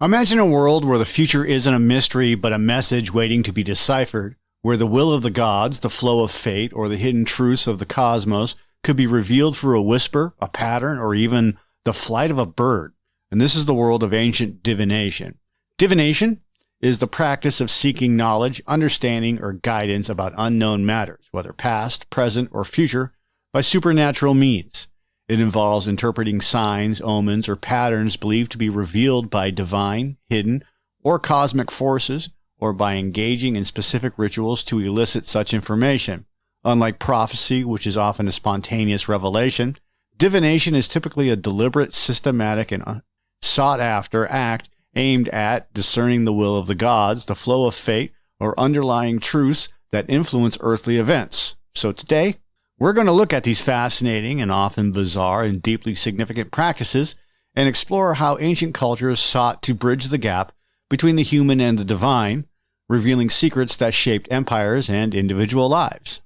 Imagine a world where the future isn't a mystery but a message waiting to be deciphered, where the will of the gods, the flow of fate, or the hidden truths of the cosmos could be revealed through a whisper, a pattern, or even the flight of a bird. And this is the world of ancient divination. Divination is the practice of seeking knowledge, understanding, or guidance about unknown matters, whether past, present, or future, by supernatural means. It involves interpreting signs, omens, or patterns believed to be revealed by divine, hidden, or cosmic forces, or by engaging in specific rituals to elicit such information. Unlike prophecy, which is often a spontaneous revelation, divination is typically a deliberate, systematic, and sought-after act aimed at discerning the will of the gods, the flow of fate, or underlying truths that influence earthly events. So today, we're going to look at these fascinating and often bizarre and deeply significant practices and explore how ancient cultures sought to bridge the gap between the human and the divine, revealing secrets that shaped empires and individual lives.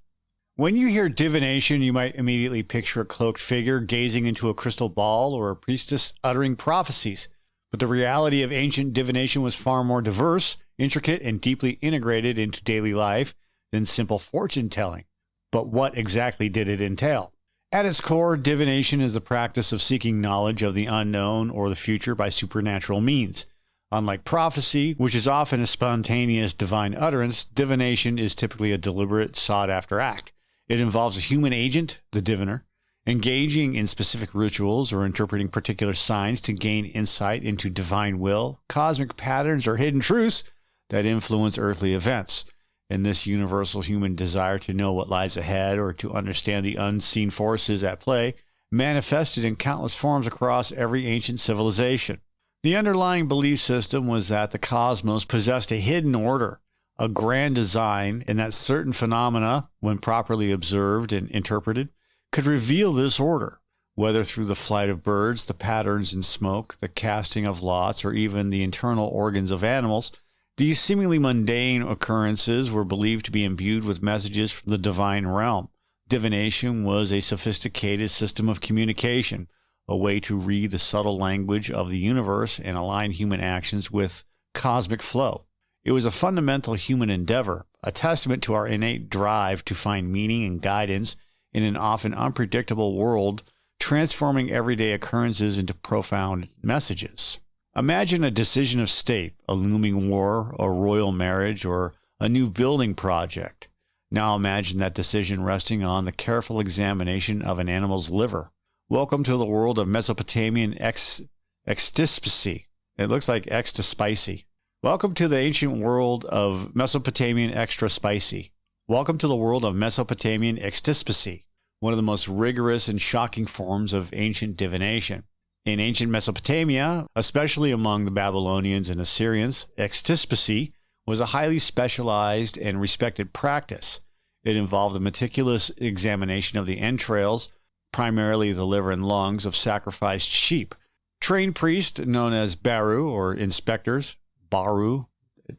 When you hear divination, you might immediately picture a cloaked figure gazing into a crystal ball or a priestess uttering prophecies. But the reality of ancient divination was far more diverse, intricate, and deeply integrated into daily life than simple fortune telling. But what exactly did it entail? At its core, divination is the practice of seeking knowledge of the unknown or the future by supernatural means. Unlike prophecy, which is often a spontaneous divine utterance, divination is typically a deliberate, sought-after act. It involves a human agent, the diviner, engaging in specific rituals or interpreting particular signs to gain insight into divine will, cosmic patterns, or hidden truths that influence earthly events. And this universal human desire to know what lies ahead or to understand the unseen forces at play manifested in countless forms across every ancient civilization. The underlying belief system was that the cosmos possessed a hidden order, a grand design, and that certain phenomena, when properly observed and interpreted, could reveal this order, whether through the flight of birds, the patterns in smoke, the casting of lots, or even the internal organs of animals. These seemingly mundane occurrences were believed to be imbued with messages from the divine realm. Divination was a sophisticated system of communication, a way to read the subtle language of the universe and align human actions with cosmic flow. It was a fundamental human endeavor, a testament to our innate drive to find meaning and guidance in an often unpredictable world, transforming everyday occurrences into profound messages. Imagine a decision of state, a looming war, a royal marriage, or a new building project. Now imagine that decision resting on the careful examination of an animal's liver. Welcome to the world of Mesopotamian extispicy. It looks like extra spicy. Welcome to the ancient world of Mesopotamian extra spicy. Welcome to the world of Mesopotamian extispicy, one of the most rigorous and shocking forms of ancient divination. In ancient Mesopotamia, especially among the Babylonians and Assyrians, extispicy was a highly specialized and respected practice. It involved a meticulous examination of the entrails, primarily the liver and lungs, of sacrificed sheep. Trained priests, known as baru or inspectors, baru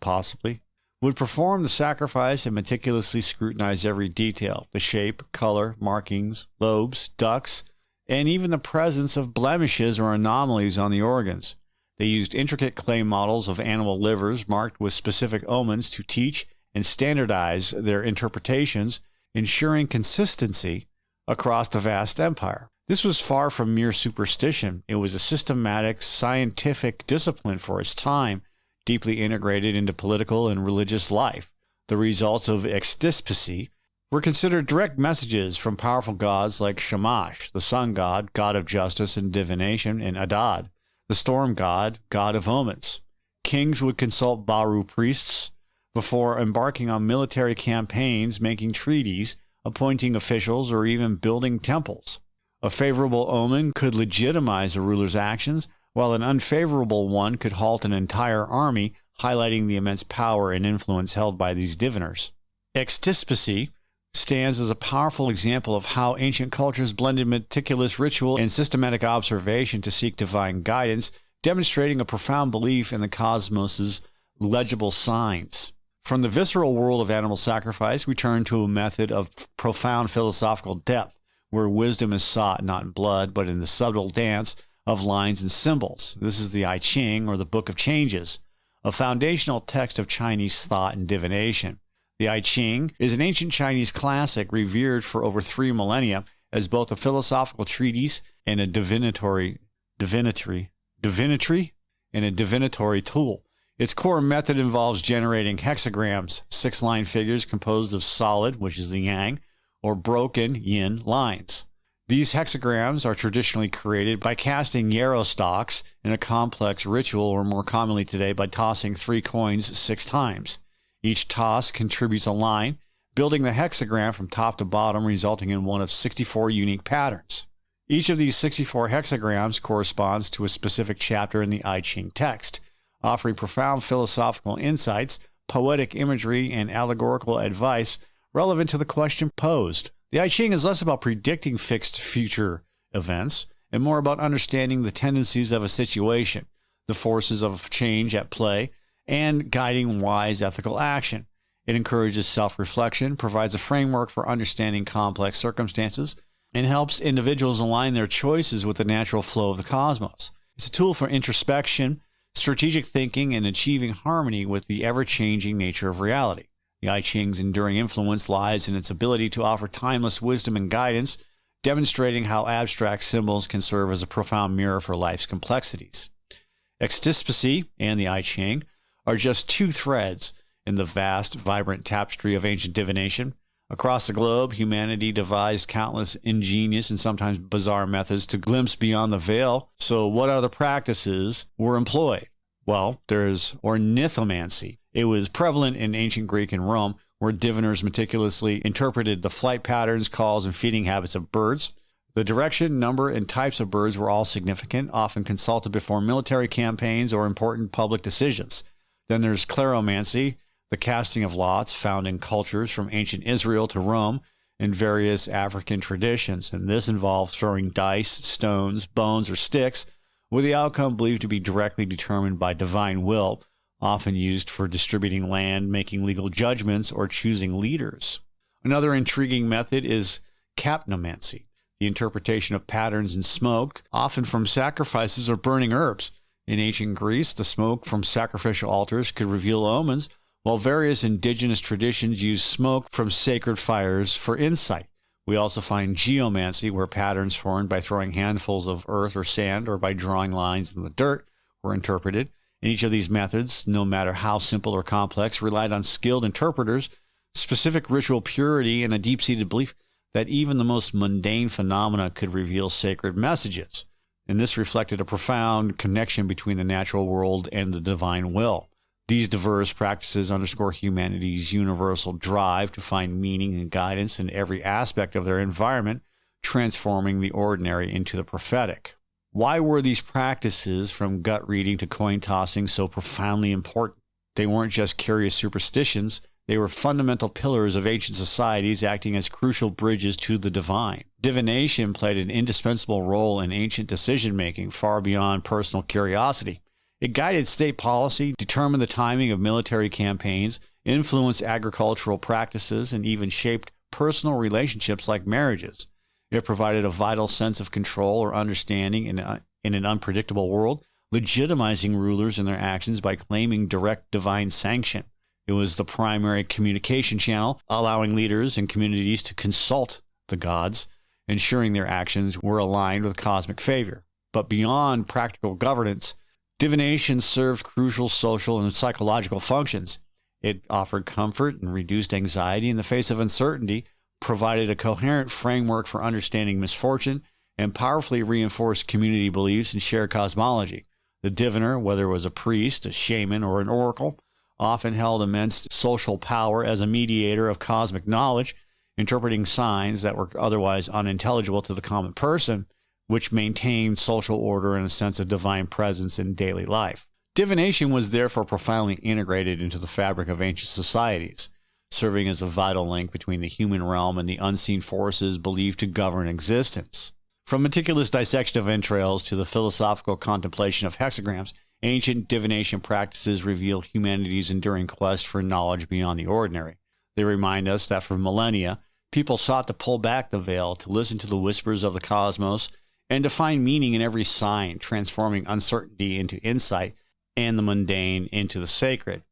possibly, would perform the sacrifice and meticulously scrutinize every detail, the shape, color, markings, lobes, ducts, and even the presence of blemishes or anomalies on the organs. They used intricate clay models of animal livers marked with specific omens to teach and standardize their interpretations, ensuring consistency across the vast empire. This was far from mere superstition. It was a systematic, scientific discipline for its time, deeply integrated into political and religious life. The results of extispicy were considered direct messages from powerful gods like Shamash, the sun god, god of justice and divination, and Adad, the storm god, god of omens. Kings would consult Baru priests before embarking on military campaigns, making treaties, appointing officials, or even building temples. A favorable omen could legitimize a ruler's actions, while an unfavorable one could halt an entire army, highlighting the immense power and influence held by these diviners. Extispicy stands as a powerful example of how ancient cultures blended meticulous ritual and systematic observation to seek divine guidance, demonstrating a profound belief in the cosmos's legible signs. From the visceral world of animal sacrifice, we turn to a method of profound philosophical depth, where wisdom is sought not in blood, but in the subtle dance of lines and symbols. This is the I Ching, or the Book of Changes, a foundational text of Chinese thought and divination. The I Ching is an ancient Chinese classic revered for over 3 millennia as both a philosophical treatise and a divinatory tool. Its core method involves generating hexagrams, 6-line figures composed of solid, which is the yang, or broken yin lines. These hexagrams are traditionally created by casting yarrow stalks in a complex ritual, or more commonly today by tossing 3 coins 6 times. Each toss contributes a line, building the hexagram from top to bottom, resulting in one of 64 unique patterns. Each of these 64 hexagrams corresponds to a specific chapter in the I Ching text, offering profound philosophical insights, poetic imagery, and allegorical advice relevant to the question posed. The I Ching is less about predicting fixed future events and more about understanding the tendencies of a situation, the forces of change at play, and guiding wise ethical action. It encourages self-reflection, provides a framework for understanding complex circumstances, and helps individuals align their choices with the natural flow of the cosmos. It's a tool for introspection, strategic thinking, and achieving harmony with the ever-changing nature of reality. The I Ching's enduring influence lies in its ability to offer timeless wisdom and guidance, demonstrating how abstract symbols can serve as a profound mirror for life's complexities. Extispicy and the I Ching are just 2 threads in the vast, vibrant tapestry of ancient divination. Across the globe, humanity devised countless ingenious and sometimes bizarre methods to glimpse beyond the veil. So what other practices were employed? Well, there's ornithomancy. It was prevalent in ancient Greek and Rome, where diviners meticulously interpreted the flight patterns, calls, and feeding habits of birds. The direction, number, and types of birds were all significant, often consulted before military campaigns or important public decisions. Then there's kleromancy, the casting of lots, found in cultures from ancient Israel to Rome and various African traditions. And this involves throwing dice, stones, bones, or sticks, with the outcome believed to be directly determined by divine will, often used for distributing land, making legal judgments, or choosing leaders. Another intriguing method is capnomancy, the interpretation of patterns in smoke, often from sacrifices or burning herbs. In ancient Greece, the smoke from sacrificial altars could reveal omens, while various indigenous traditions use smoke from sacred fires for insight. We also find geomancy, where patterns formed by throwing handfuls of earth or sand or by drawing lines in the dirt were interpreted. And each of these methods, no matter how simple or complex, relied on skilled interpreters, specific ritual purity, and a deep-seated belief that even the most mundane phenomena could reveal sacred messages. And this reflected a profound connection between the natural world and the divine will. These diverse practices underscore humanity's universal drive to find meaning and guidance in every aspect of their environment, transforming the ordinary into the prophetic. Why were these practices, from gut reading to coin tossing, so profoundly important? They weren't just curious superstitions. They were fundamental pillars of ancient societies, acting as crucial bridges to the divine. Divination played an indispensable role in ancient decision-making, far beyond personal curiosity. It guided state policy, determined the timing of military campaigns, influenced agricultural practices, and even shaped personal relationships like marriages. It provided a vital sense of control or understanding in an unpredictable world, legitimizing rulers in their actions by claiming direct divine sanction. It was the primary communication channel, allowing leaders and communities to consult the gods, ensuring their actions were aligned with cosmic favor. But beyond practical governance, divination served crucial social and psychological functions. It offered comfort and reduced anxiety in the face of uncertainty, provided a coherent framework for understanding misfortune, and powerfully reinforced community beliefs and shared cosmology. The diviner, whether it was a priest, a shaman, or an oracle, often held immense social power as a mediator of cosmic knowledge, interpreting signs that were otherwise unintelligible to the common person, which maintained social order and a sense of divine presence in daily life. Divination was therefore profoundly integrated into the fabric of ancient societies, serving as a vital link between the human realm and the unseen forces believed to govern existence. From meticulous dissection of entrails to the philosophical contemplation of hexagrams, ancient divination practices reveal humanity's enduring quest for knowledge beyond the ordinary. They remind us that for millennia, people sought to pull back the veil, to listen to the whispers of the cosmos, and to find meaning in every sign, transforming uncertainty into insight and the mundane into the sacred.